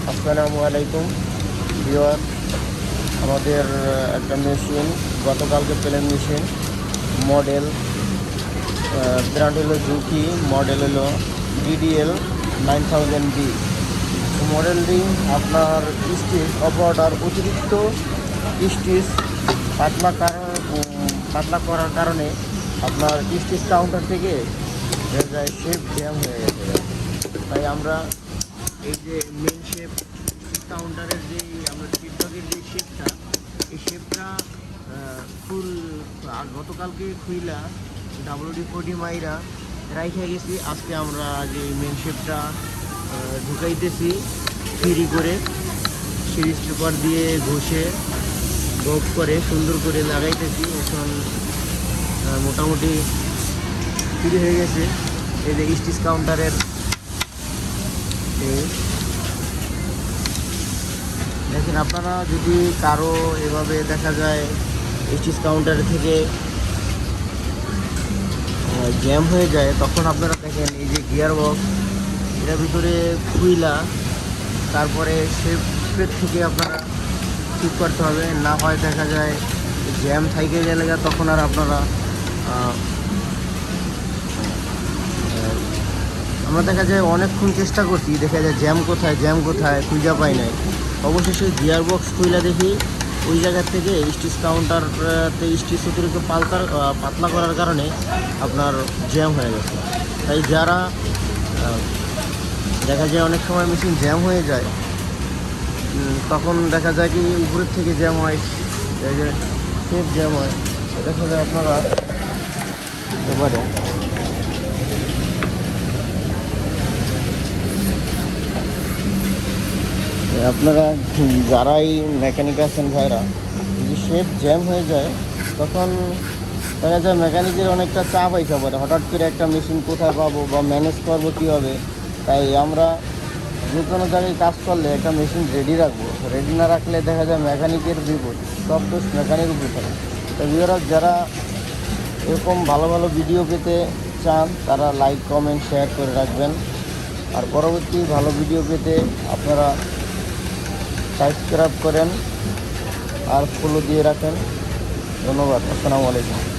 আসসালামু আলাইকুম ভিউয়ার। আমাদের একটা মেশিন গতকালকে পেলেন মেশিন মডেল ব্র্যান্ড হলো জুকি, মডেল হলো DDL 9000B। মডেলটি আপনার স্টিচ অপারেটর অতিরিক্ত স্টিচ পাতলা করার কারণে আপনার স্টিচ কাউন্টার থেকে শেপ জ্যাম হয়ে গেছে। তাই আমরা এই যে মেন শেপ কাউন্টারের যে আমরা টিকটকের যে শেপটা, এই শেপটা ফুল গতকালকে খুইলা WD-40 মাইরা রাইখে গেছি। আজকে আমরা যে মেন শেপটা ঢুকাইতেছি ফ্রি করে সিরিজ পেপার দিয়ে ঘষে গপ করে সুন্দর করে লাগাইতেছি। এখন মোটামুটি ফ্রি হয়ে গেছে। এই যে স্টিচ কাউন্টারের দেখেন, আপনারা যদি কারো এভাবে দেখা যায় স্টিচ কাউন্টার থেকে জ্যাম হয়ে যায়, তখন আপনারা দেখেন এই যে গিয়ার বক্স, এটার ভিতরে খুইলা তারপরে শেপের থেকে আপনারা ঠিক করতে হবে। না হয় দেখা যায় জ্যাম থাইকে গেলে তখন আর আপনারা আমরা দেখা যায় অনেকক্ষণ চেষ্টা করছি, দেখা যায় জ্যাম কোথায় খুঁজে পাই নাই। অবশেষে গিয়ার বক্স খুইলা দেখি ওই জায়গার থেকে স্টিচ কাউন্টারতে স্টিচ অতিরিক্ত পাতলা করার কারণে আপনার জ্যাম হয়ে গেছে। তাই যারা দেখা যায় অনেক সময় মেশিন জ্যাম হয়ে যায়, তখন দেখা যায় কি উপরের থেকে জ্যাম হয়, এই যে শেপ জ্যাম হয়, দেখা যায় আপনারা এবারে আপনারা যারাই মেকানিক আছেন ভাইরা, যদি শেপ জ্যাম হয়ে যায় তখন দেখা যায় মেকানিকের অনেকটা চাপ আইসা পড়ে। হঠাৎ করে একটা মেশিন কোথায় পাবো বা ম্যানেজ করবো কীভাবে। তাই আমরা যে কোনো জায়গায় কাজ করলে একটা মেশিন রেডি রাখবো। রেডি না রাখলে দেখা যায় মেকানিকের বিপদ, সব দোষ মেকানিক উপরে থাকে। তো ভিউয়াররা যারা এরকম ভালো ভালো ভিডিও পেতে চান, তারা লাইক কমেন্ট শেয়ার করে রাখবেন। আর পরবর্তী ভালো ভিডিও পেতে আপনারা সাবস্ক্রাইব করেন আর ফলো দিয়ে রাখেন। ধন্যবাদ। আসসালামু আলাইকুম।